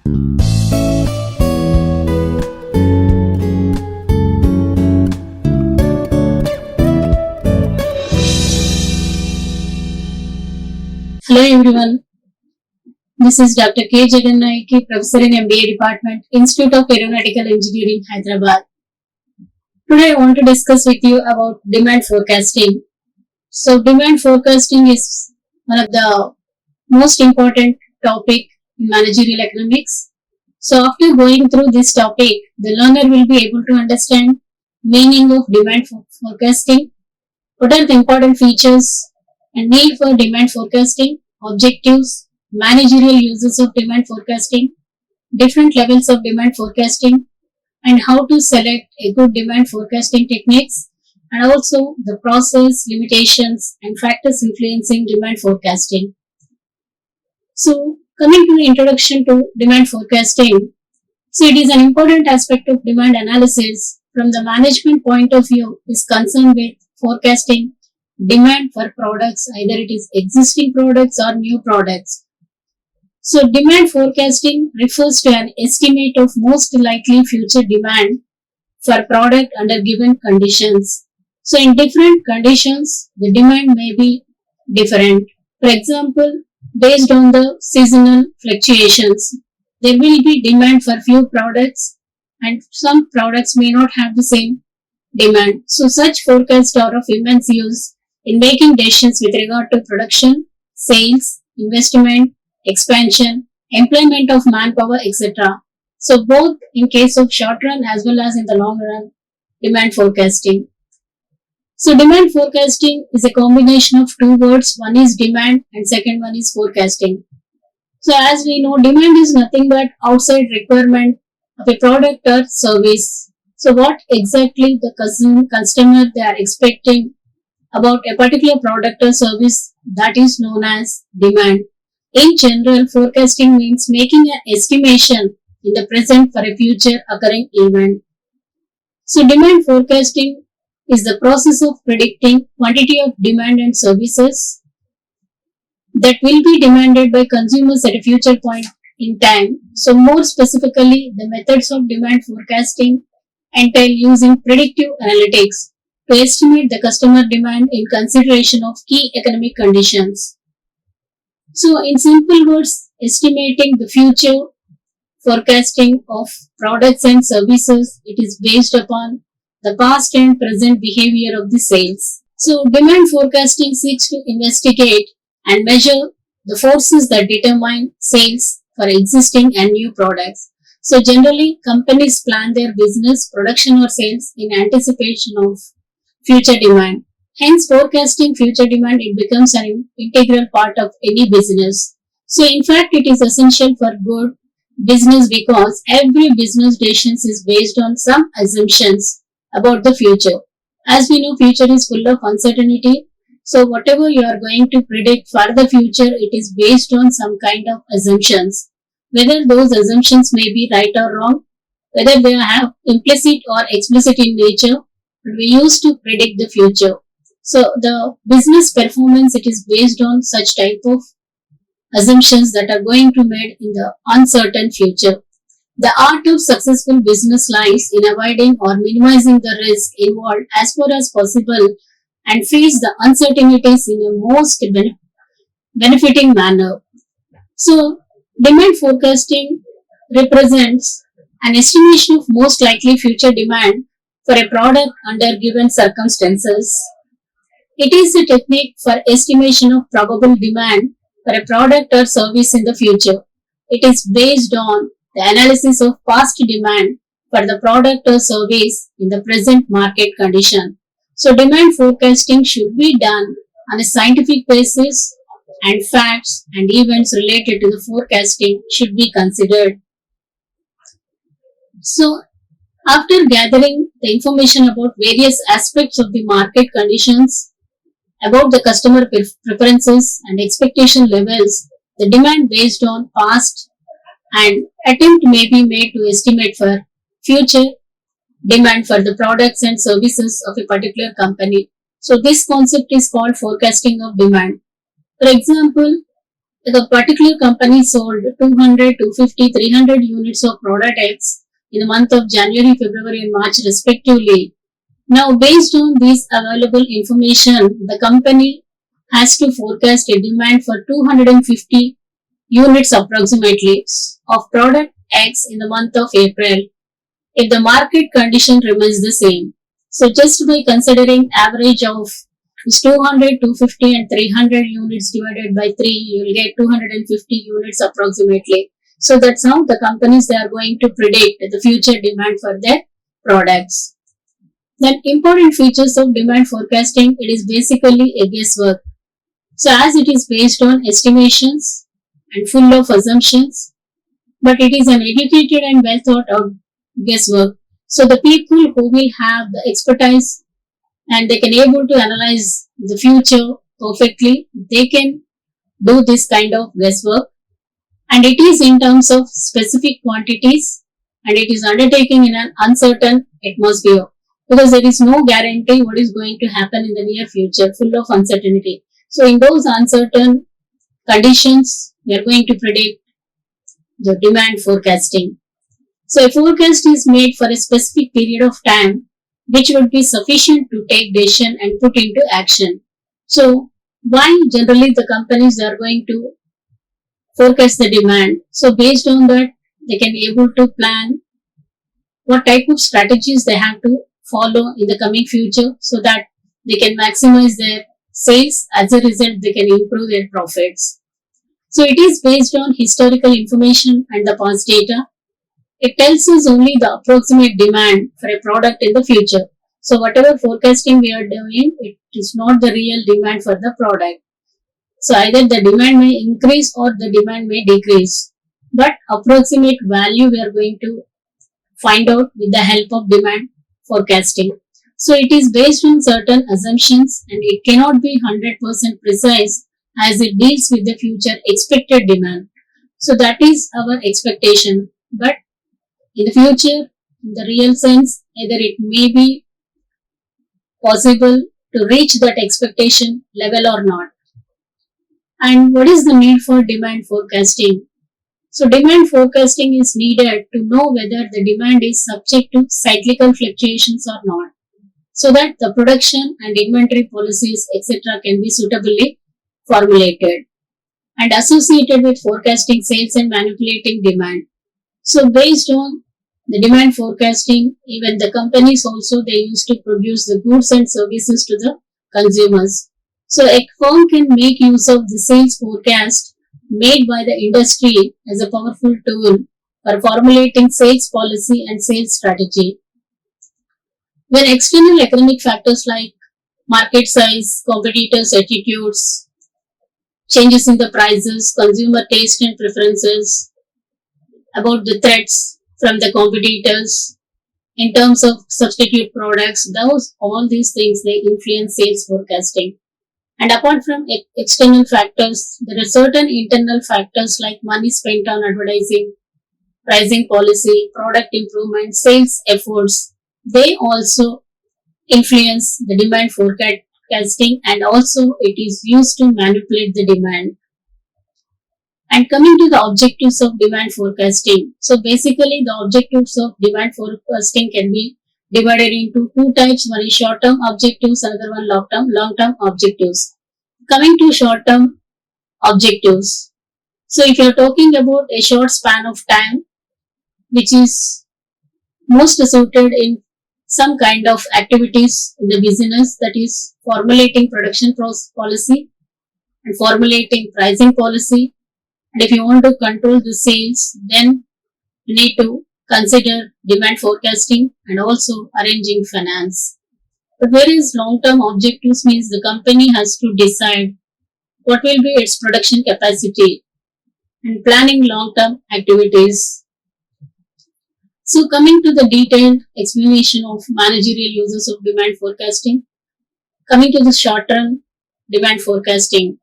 Hello everyone, this is Dr. K. Jagannayaki, Professor in MBA Department, Institute of Aeronautical Engineering, Hyderabad. Today I want to discuss with you about demand forecasting. So demand forecasting is one of the most important topic in managerial economics. So after going through this topic, the learner will be able to understand meaning of demand forecasting, what are the important features and need for demand forecasting, objectives, managerial uses of demand forecasting, different levels of demand forecasting, and how to select a good demand forecasting techniques, and also the process, limitations, and factors influencing demand forecasting. So, coming to the introduction to demand forecasting, so it is an important aspect of demand analysis from the management point of view is concerned with forecasting demand for products, either it is existing products or new products. So demand forecasting refers to an estimate of most likely future demand for product under given conditions. So in different conditions, the demand may be different. For example, based on the seasonal fluctuations, there will be demand for few products and some products may not have the same demand. So such forecasts are of immense use in making decisions with regard to production, sales, investment, expansion, employment of manpower, etc. So both in case of short run as well as in the long run demand forecasting. So demand forecasting is a combination of two words. One is demand and second one is forecasting. So as we know, demand is nothing but outside requirement of a product or service. So what exactly the customer they are expecting about a particular product or service, that is known as demand. In general, forecasting means making an estimation in the present for a future occurring event. So demand forecasting is the process of predicting quantity of demand and services that will be demanded by consumers at a future point in time. So more specifically, the methods of demand forecasting entail using predictive analytics to estimate the customer demand in consideration of key economic conditions. So in simple words, estimating the future forecasting of products and services, it is based upon the past and present behavior of the sales. So demand forecasting seeks to investigate and measure the forces that determine sales for existing and new products. So generally, companies plan their business, production or sales in anticipation of future demand. Hence, forecasting future demand, it becomes an integral part of any business. So in fact, it is essential for good business because every business decisions is based on some assumptions about the future. As we know, future is full of uncertainty. So whatever you are going to predict for the future, it is based on some kind of assumptions. Whether those assumptions may be right or wrong, whether they have implicit or explicit in nature, we use to predict the future. So the business performance, it is based on such type of assumptions that are going to be made in the uncertain future. The art of successful business lies in avoiding or minimizing the risk involved as far as possible and face the uncertainties in a most benefiting manner. So demand forecasting represents an estimation of most likely future demand for a product under given circumstances. It is a technique for estimation of probable demand for a product or service in the future. It is based on the analysis of past demand for the product or service in the present market condition. So demand forecasting should be done on a scientific basis and facts and events related to the forecasting should be considered. So after gathering the information about various aspects of the market conditions, about the customer preferences and expectation levels, the demand based on past and attempt may be made to estimate for future demand for the products and services of a particular company. So this concept is called forecasting of demand. For example, If a particular company sold 200, 250, 300 units of product X in the month of January, February and March respectively. Now based on this available information, the company has to forecast a demand for 250 units approximately of product X in the month of April if the market condition remains the same. So just by considering average of 200, 250 and 300 units divided by 3, you will get 250 units approximately. So that's how the companies they are going to predict the future demand for their products. Then important features of demand forecasting, it is basically a guesswork. So as it is based on estimations and full of assumptions, but it is an educated and well thought out guesswork. So the people who will have the expertise and they can able to analyze the future perfectly, they can do this kind of guesswork, and it is in terms of specific quantities and it is undertaken in an uncertain atmosphere because there is no guarantee what is going to happen in the near future, full of uncertainty. So in those uncertain conditions, we are going to predict the demand forecasting. So a forecast is made for a specific period of time which would be sufficient to take decision and put into action. So why generally the companies are going to forecast the demand? So based on that, they can be able to plan what type of strategies they have to follow in the coming future so that they can maximize their sales. As a result, they can improve their profits. So it is based on historical information and the past data. It tells us only the approximate demand for a product in the future. So whatever forecasting we are doing, it is not the real demand for the product. So either the demand may increase or the demand may decrease. But approximate value we are going to find out with the help of demand forecasting. So it is based on certain assumptions and it cannot be 100% precise as it deals with the future expected demand. So that is our expectation. But in the future, in the real sense, either it may be possible to reach that expectation level or not. And what is the need for demand forecasting? So demand forecasting is needed to know whether the demand is subject to cyclical fluctuations or not, so that the production and inventory policies etc. can be suitably formulated and associated with forecasting sales and manipulating demand. So based on the demand forecasting, even the companies also they used to produce the goods and services to the consumers. So a firm can make use of the sales forecast made by the industry as a powerful tool for formulating sales policy and sales strategy. When external economic factors like market size, competitors' attitudes, changes in the prices, consumer taste and preferences, about the threats from the competitors in terms of substitute products, those all these things they influence sales forecasting. And apart from external factors, there are certain internal factors like money spent on advertising, pricing policy, product improvement, sales efforts. They also influence the demand forecasting and also it is used to manipulate the demand. And coming to the objectives of demand forecasting. So basically the objectives of demand forecasting can be divided into two types. One is short-term objectives, another one long-term objectives. Coming to short-term objectives. So if you are talking about a short span of time, which is most suited in some kind of activities in the business, that is formulating production policy and formulating pricing policy. And if you want to control the sales, then you need to consider demand forecasting and also arranging finance. But whereas long-term objectives means the company has to decide what will be its production capacity and planning long-term activities. So coming to the detailed explanation of managerial uses of demand forecasting, coming to the short-term demand forecasting.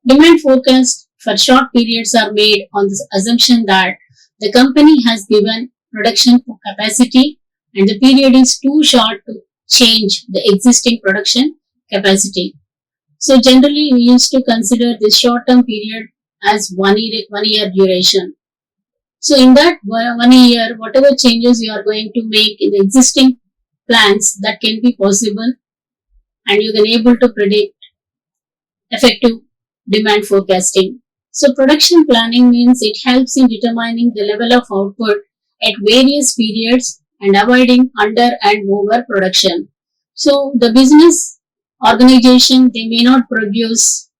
Demand forecasts for short periods are made on the assumption that the company has given production capacity and the period is too short to change the existing production capacity. So generally we used to consider this short-term period as 1 year duration. So in that 1 year, whatever changes you are going to make in the existing plans, that can be possible, and you can able to predict effective demand forecasting. So production planning means it helps in determining the level of output at various periods and avoiding under and over production. So the business organization, they may not produce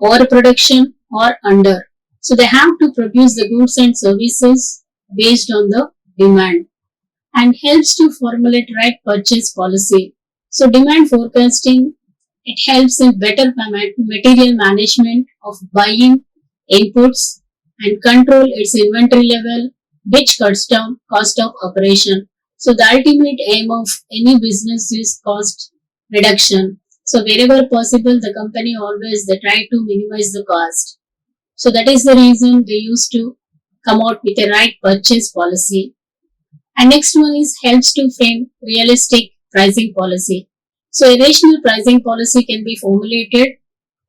overproduction or under. So they have to produce the goods and services based on the demand, and helps to formulate right purchase policy. So demand forecasting, it helps in better material management of buying inputs and control its inventory level, which cuts down cost of operation. So the ultimate aim of any business is cost reduction. So wherever possible, the company always they try to minimize the cost. So that is the reason they used to come out with a right purchase policy. And next one is helps to frame realistic pricing policy. So a rational pricing policy can be formulated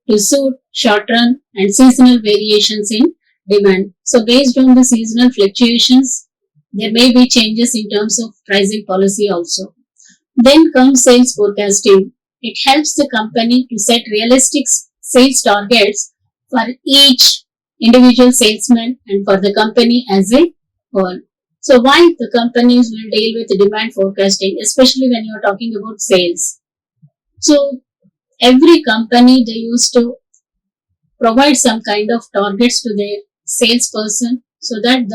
to suit short-run and seasonal variations in demand. So based on the seasonal fluctuations, there may be changes in terms of pricing policy also. Then comes sales forecasting. It helps the company to set realistic sales targets for each individual salesman and for the company as a whole. So why the companies will deal with demand forecasting, especially when you are talking about sales. So every company they used to provide some kind of targets to their salesperson, so that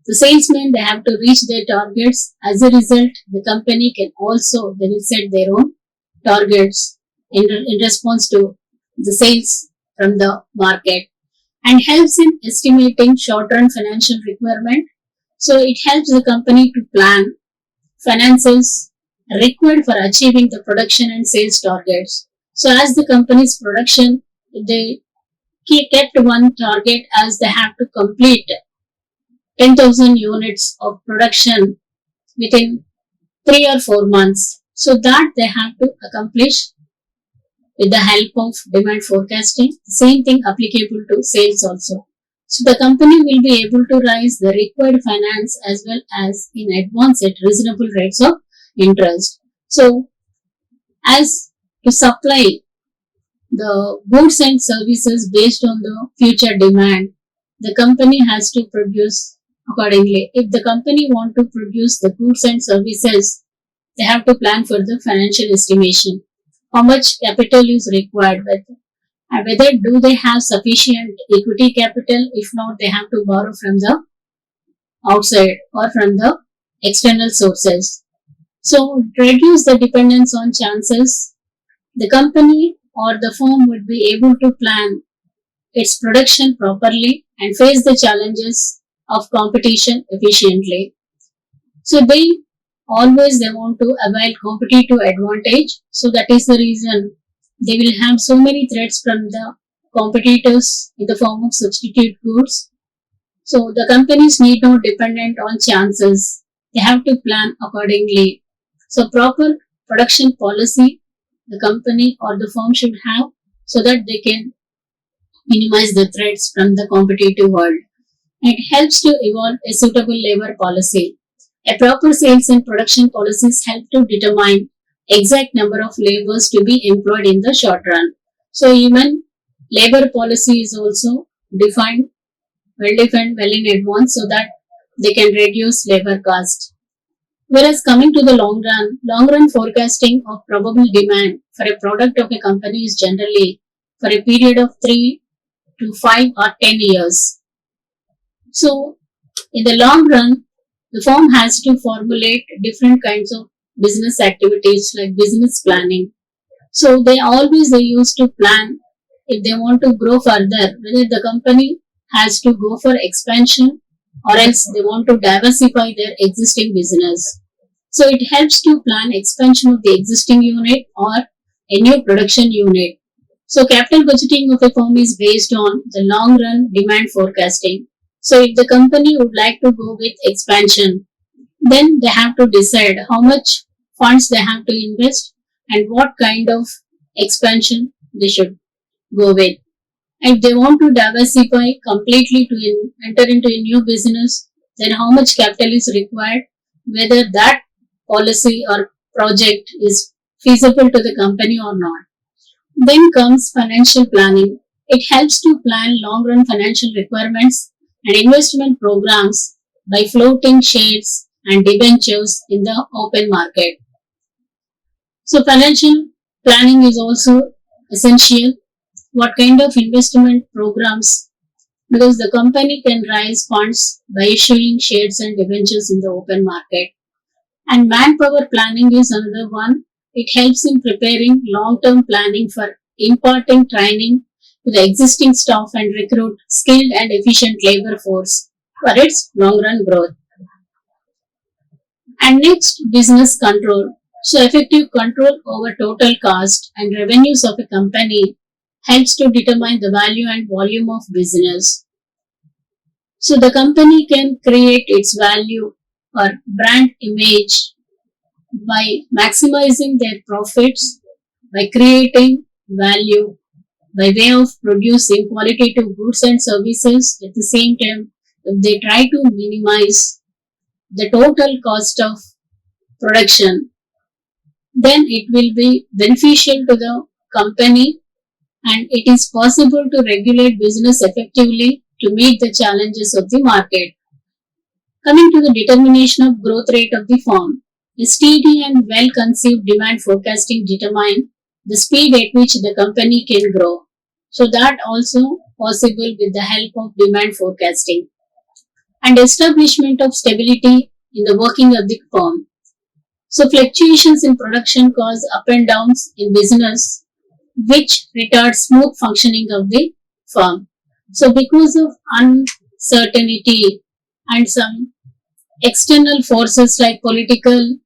the salesmen they have to reach their targets. As a result, the company can also they will set their own targets in response to the sales from the market, and helps in estimating short-run financial requirement. So it helps the company to plan finances required for achieving the production and sales targets. So as the company's production, they kept one target as they have to complete 10,000 units of production within 3 or 4 months. So that they have to accomplish with the help of demand forecasting. Same thing applicable to sales also. So the company will be able to raise the required finance as well as in advance at reasonable rates of interest. So as to supply the goods and services based on the future demand, the company has to produce accordingly. If the company want to produce the goods and services, they have to plan for the financial estimation. How much capital is required, and whether do they have sufficient equity capital. If not, they have to borrow from the outside or from the external sources. So reduce the dependence on chances. The company or the firm would be able to plan its production properly and face the challenges of competition efficiently. So they want to avail competitive advantage. So that is the reason they will have so many threats from the competitors in the form of substitute goods. So the companies need not dependent on chances. They have to plan accordingly. So proper production policy the company or the firm should have, so that they can minimize the threats from the competitive world. It helps to evolve a suitable labor policy. A proper sales and production policies help to determine exact number of laborers to be employed in the short run. So even labor policy is also defined well in advance, so that they can reduce labor cost. Whereas coming to the long run forecasting of probable demand for a product of a company is generally for a period of 3 to 5 or 10 years. So in the long run, the firm has to formulate different kinds of business activities like business planning. So they used to plan if they want to grow further, whether the company has to go for expansion or else they want to diversify their existing business. So it helps to plan expansion of the existing unit or a new production unit. So capital budgeting of a firm is based on the long run demand forecasting. So if the company would like to go with expansion, then they have to decide how much funds they have to invest and what kind of expansion they should go with. If they want to diversify completely to enter into a new business, then how much capital is required, whether that policy or project is feasible to the company or not. Then comes financial planning. It helps to plan long run financial requirements and investment programs by floating shares and debentures in the open market. So, financial planning is also essential. What kind of investment programs? Because the company can raise funds by issuing shares and debentures in the open market. And manpower planning is another one. It helps in preparing long-term planning for imparting training to the existing staff and recruit skilled and efficient labor force for its long-run growth. And next, business control. So effective control over total cost and revenues of a company helps to determine the value and volume of business. So the company can create its value or brand image by maximizing their profits, by creating value, by way of producing qualitative goods and services. At the same time, if they try to minimize the total cost of production, then it will be beneficial to the company and it is possible to regulate business effectively to meet the challenges of the market. Coming to the determination of growth rate of the firm, a steady and well conceived demand forecasting determine the speed at which the company can grow. So that also possible with the help of demand forecasting and establishment of stability in the working of the firm. So fluctuations in production cause up and downs in business which retards smooth functioning of the firm. So because of uncertainty and some external forces like political,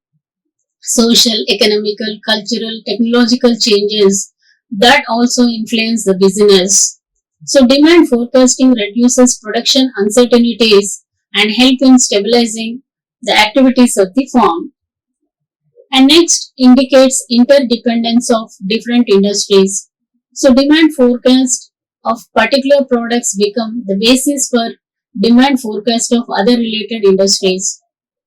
social, economical, cultural, technological changes that also influence the business. So demand forecasting reduces production uncertainties and help in stabilizing the activities of the firm. And next indicates interdependence of different industries. So demand forecast of particular products become the basis for demand forecast of other related industries.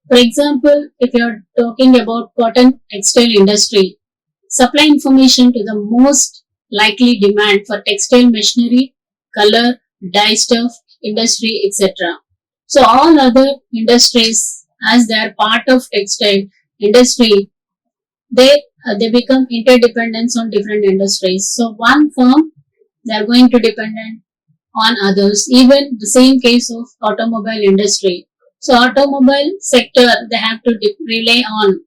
For example, if you are talking about cotton textile industry, supply information to the most likely demand for textile machinery, color, dye stuff, industry, etc. So all other industries, as they are part of textile industry, they become interdependent on different industries. So one firm they are going to dependent on others. Even the same case of automobile industry. So automobile sector they have to rely on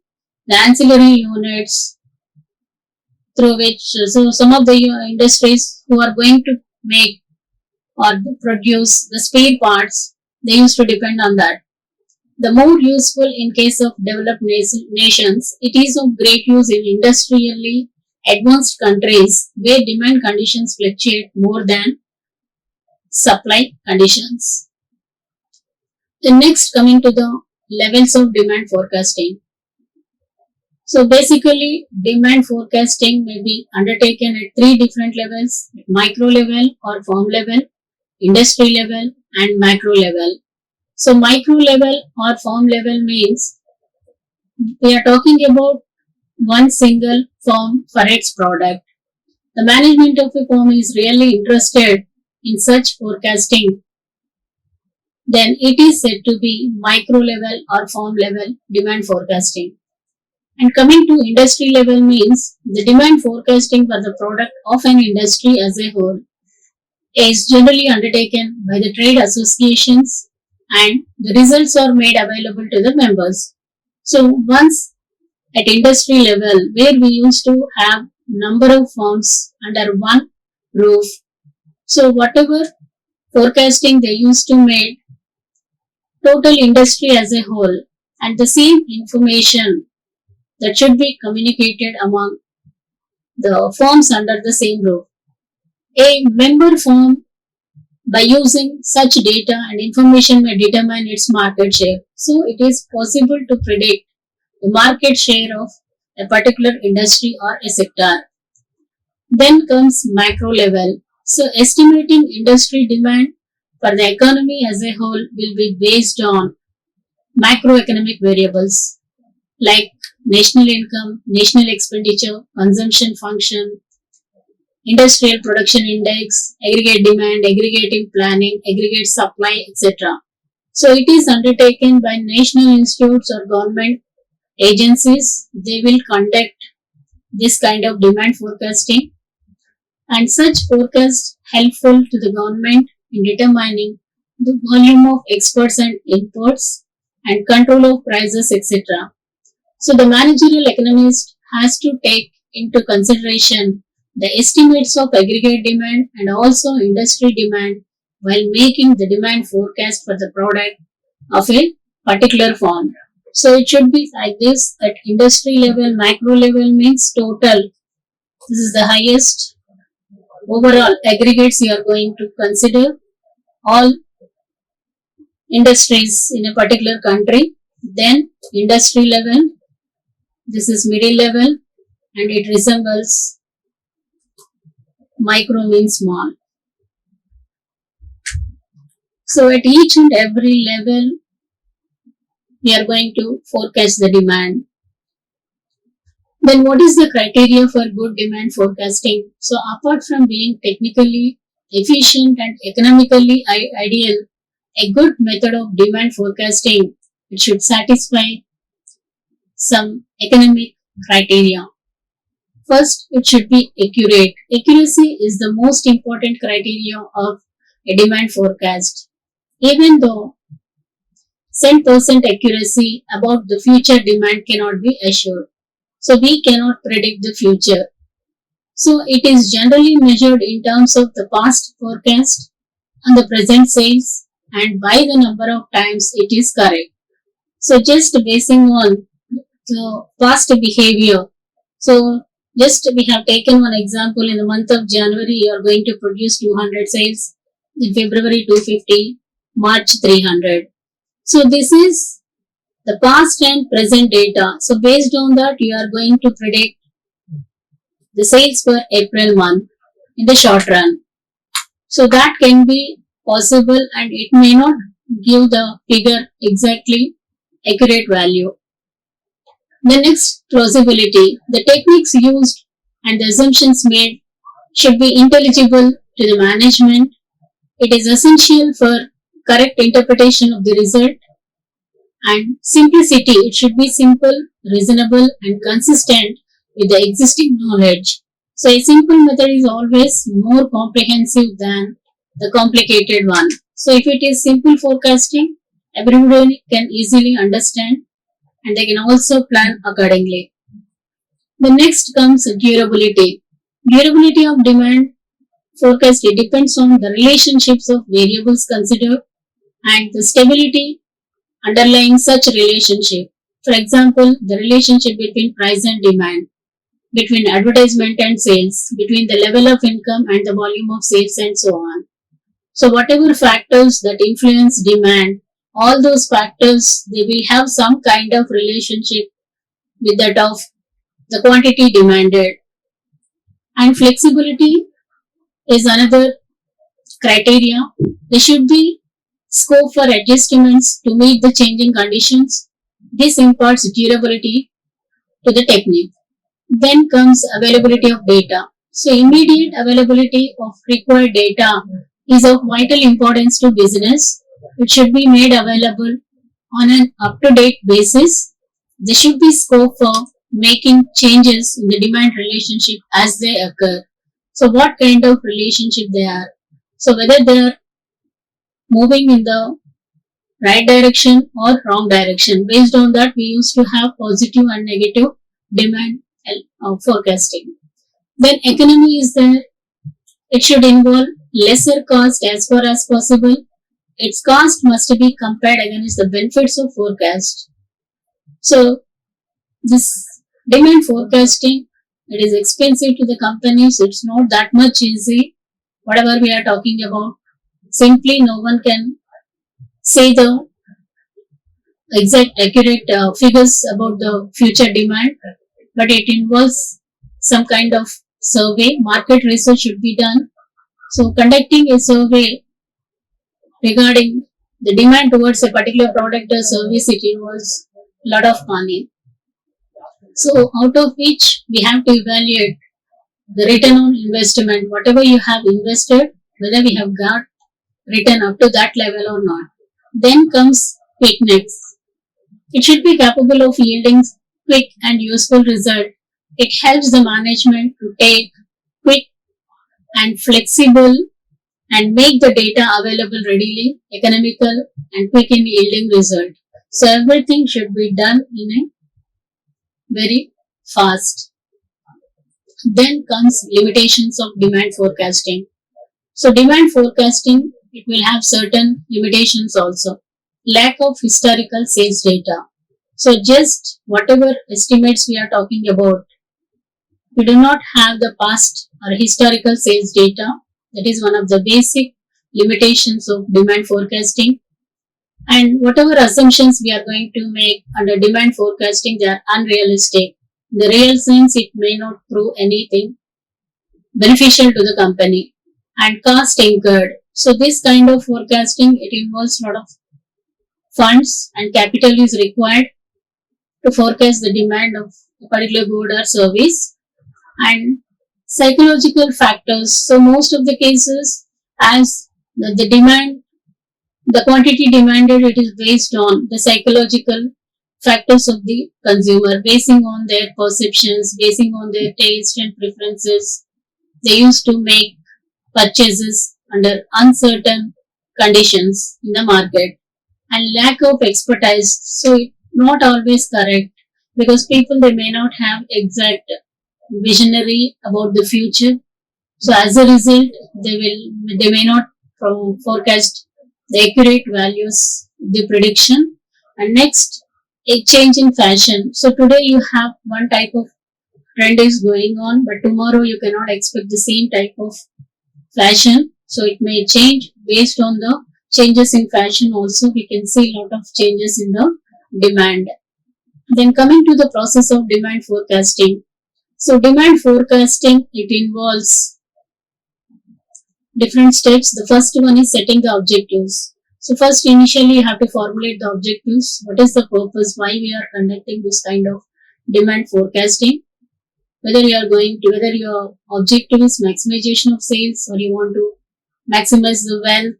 the ancillary units through which so some of the industries who are going to make or produce the spare parts they used to depend on that. The more useful in case of developed nations, it is of great use in industrially advanced countries where demand conditions fluctuate more than supply conditions. The next coming to the levels of demand forecasting. So basically demand forecasting may be undertaken at three different levels: micro level or firm level, industry level and macro level. So micro level or firm level means we are talking about one single firm for its product. The management of a firm is really interested in such forecasting, then it is said to be micro level or firm level demand forecasting. And coming to industry level means the demand forecasting for the product of an industry as a whole is generally undertaken by the trade associations and the results are made available to the members. So once at industry level where we used to have number of firms under one roof, so whatever forecasting they used to make total industry as a whole and the same information that should be communicated among the firms under the same roof. A member firm by using such data and information may determine its market share. So it is possible to predict the market share of a particular industry or a sector. Then comes macro level. So estimating industry demand for the economy as a whole will be based on macroeconomic variables like national income, national expenditure, consumption function, industrial production index, aggregate demand, aggregative planning, aggregate supply, etc. So it is undertaken by national institutes or government agencies. They will conduct this kind of demand forecasting, and such forecasts helpful to the government in determining the volume of exports and imports and control of prices, etc. So the managerial economist has to take into consideration the estimates of aggregate demand and also industry demand while making the demand forecast for the product of a particular form. So it should be like this: at industry level, macro level means total. This is the highest overall aggregates you are going to consider all industries in a particular country. Then industry level, this is middle level, and it resembles micro means small. So at each and every level, we are going to forecast the demand. Then what is the criteria for good demand forecasting? So apart from being technically efficient and economically ideal, a good method of demand forecasting, it should satisfy some economic criteria. First, it should be accurate. Accuracy is the most important criteria of a demand forecast. Even though 10% accuracy about the future demand cannot be assured. So we cannot predict the future. So it is generally measured in terms of the past forecast and the present sales and by the number of times it is correct. So just basing on the past behavior. So just we have taken one example. In the month of January you are going to produce 200 sales, in February 250, March 300. So this is the past and present data. So based on that you are going to predict the sales for April month in the short run. So that can be possible and it may not give the figure exactly accurate value. The next, plausibility. The techniques used and the assumptions made should be intelligible to the management. It is essential for correct interpretation of the result. And simplicity. It should be simple, reasonable and consistent with the existing knowledge. So a simple method is always more comprehensive than the complicated one. So if it is simple forecasting, everybody can easily understand and they can also plan accordingly. The next comes durability. Durability of demand forecast, it depends on the relationships of variables considered and the stability underlying such relationship. For example, the relationship between price and demand, between advertisement and sales, between the level of income and the volume of sales and so on. So whatever factors that influence demand, all those factors, they will have some kind of relationship with that of the quantity demanded. And flexibility is another criteria. There should be scope for adjustments to meet the changing conditions. This imparts durability to the technique. Then comes availability of data. So immediate availability of required data is of vital importance to business. It should be made available on an up-to-date basis. There should be scope for making changes in the demand relationship as they occur. So what kind of relationship they are. So whether they are moving in the right direction or wrong direction. Based on that, we used to have positive and negative demand forecasting. Then economy is there. It should involve lesser cost as far as possible. Its cost must be compared against the benefits of forecast. So this demand forecasting, it is expensive to the companies. It's not that much easy. Whatever we are talking about, simply no one can say the exact accurate figures about the future demand, but it involves some kind of survey. Market research should be done So conducting a survey regarding the demand towards a particular product or service, it involves a lot of money. So out of which we have to evaluate the return on investment, whatever you have invested, whether we have got return up to that level or not. Then comes quickness. It should be capable of yielding quick and useful result. It helps the management to take quick and flexible and make the data available readily, economical and quick in yielding result. So everything should be done in a very fast. Then comes limitations of demand forecasting. So demand forecasting, it will have certain limitations also. Lack of historical sales data. So just whatever estimates we are talking about, we do not have the past or historical sales data. That is one of the basic limitations of demand forecasting. And whatever assumptions we are going to make under demand forecasting, they are unrealistic. In the real sense, it may not prove anything beneficial to the company. And cost incurred. So this kind of forecasting, it involves a lot of funds and capital is required to forecast the demand of a particular good or service. And psychological factors. So most of the cases, as the demand, the quantity demanded, it is based on the psychological factors of the consumer, basing on their perceptions, basing on their taste and preferences. They used to make purchases under uncertain conditions in the market, and lack of expertise. So it's not always correct because people, they may not have exact visionary about the future. So as a result, they may not forecast the accurate values of the prediction. And next, a change in fashion. So today you have one type of trend is going on, but tomorrow you cannot expect the same type of fashion. So it may change based on the changes in fashion. Also, we can see a lot of changes in the demand. Then coming to the process of demand forecasting. So demand forecasting, it involves different steps. The first one is setting the objectives. So first, initially you have to formulate the objectives. What is the purpose? Why we are conducting this kind of demand forecasting? Whether your objective is maximization of sales, or you want to maximize the wealth,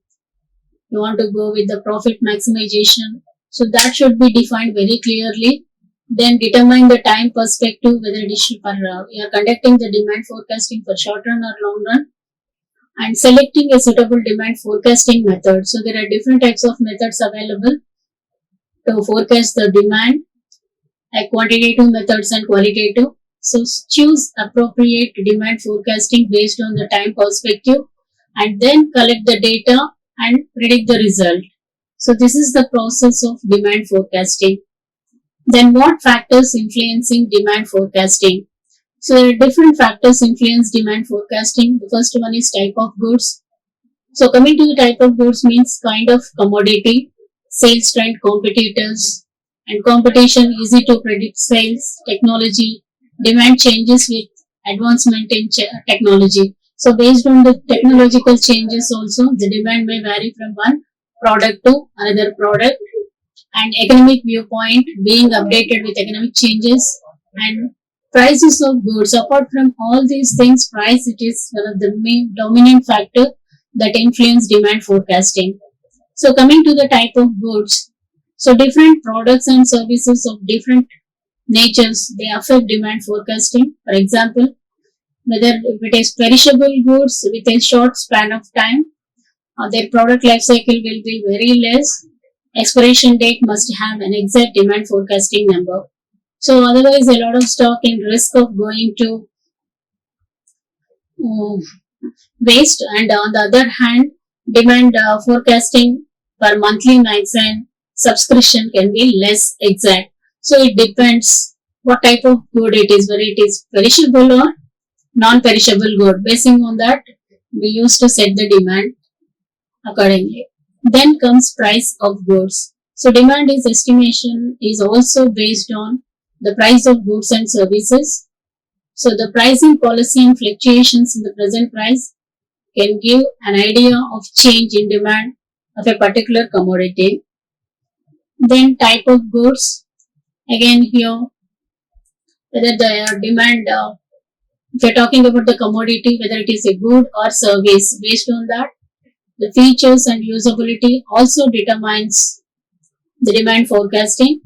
you want to go with the profit maximization. So that should be defined very clearly. Then determine the time perspective, whether it is for you are conducting the demand forecasting for short run or long run, and selecting a suitable demand forecasting method. So there are different types of methods available to forecast the demand, like quantitative methods and qualitative. So choose appropriate demand forecasting based on the time perspective, and then collect the data and predict the result. So this is the process of demand forecasting. Then what factors influencing demand forecasting? So different factors influence demand forecasting. The first one is type of goods. So coming to the type of goods means kind of commodity, sales trend, competitors, and competition, easy to predict sales, technology, demand changes with advancement in technology. So based on the technological changes also, the demand may vary from one product to another product. And economic viewpoint, being updated with economic changes, and prices of goods. Apart from all these things, price, it is one of the main dominant factor that influence demand forecasting. So coming to the type of goods, so different products and services of different natures, they affect demand forecasting. For example, whether if it is perishable goods with a short span of time, their product life cycle will be very less. Expiration date must have an exact demand forecasting number. So otherwise, a lot of stock in risk of going to waste. And on the other hand, demand forecasting per monthly magazine subscription can be less exact. So it depends what type of good it is, whether it is perishable or non-perishable good. Basing on that, we used to set the demand accordingly. Then comes price of goods. So demand is estimation is also based on the price of goods and services. So the pricing policy and fluctuations in the present price can give an idea of change in demand of a particular commodity. Then type of goods. Again here, whether the demand, if you're talking about the commodity, whether it is a good or service, based on that, the features and usability also determines the demand forecasting.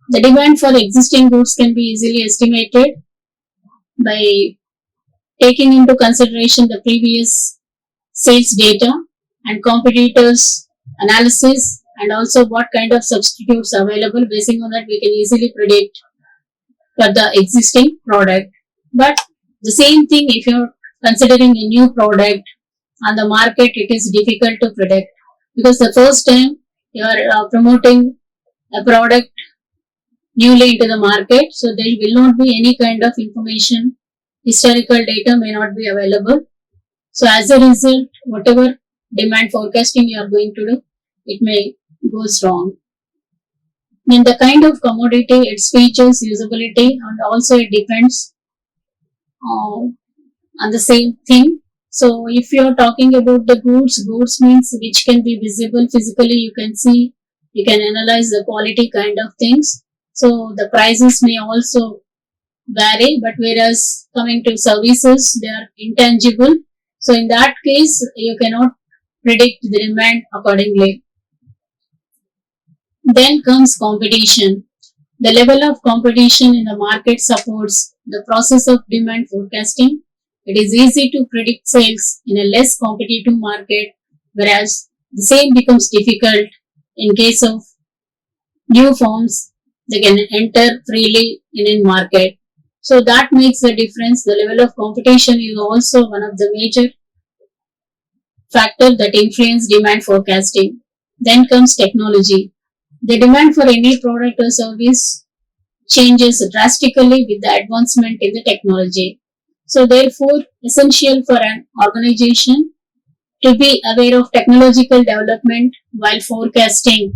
The demand for existing goods can be easily estimated by taking into consideration the previous sales data and competitors analysis, and also what kind of substitutes available. Basing on that, we can easily predict for the existing product. But the same thing, if you're considering a new product on the market, it is difficult to predict, because the first time you are promoting a product newly into the market, so there will not be any kind of information, historical data may not be available. So as a result, whatever demand forecasting you are going to do, it may go wrong. Then the kind of commodity, its features, usability, and also it depends on the same thing. So if you are talking about the goods means which can be visible physically, you can see, you can analyze the quality kind of things. So the prices may also vary, but whereas coming to services, they are intangible. So in that case, you cannot predict the demand accordingly. Then comes competition. The level of competition in the market supports the process of demand forecasting. It is easy to predict sales in a less competitive market, whereas the same becomes difficult in case of new firms. They can enter freely in a market. So that makes the difference. The level of competition is also one of the major factors that influence demand forecasting. Then comes technology. The demand for any product or service changes drastically with the advancement in the technology. So therefore, essential for an organization to be aware of technological development while forecasting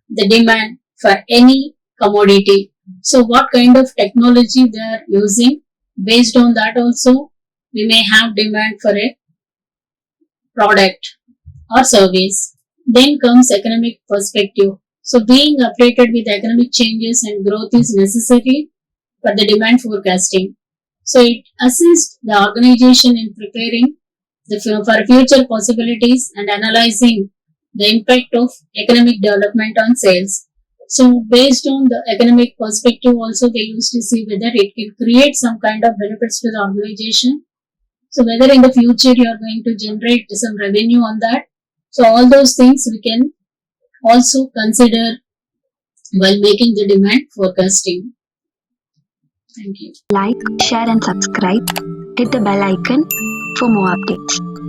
the demand for any commodity. So what kind of technology they are using, based on that also we may have demand for a product or service. Then comes economic perspective. So being updated with economic changes and growth is necessary for the demand forecasting. So it assists the organization in preparing for future possibilities and analyzing the impact of economic development on sales. So based on the economic perspective also, they used to see whether it can create some kind of benefits to the organization. So whether in the future you are going to generate some revenue on that. So all those things we can also consider while making the demand forecasting. Thank you. Like, share and subscribe. Hit the bell icon for more updates.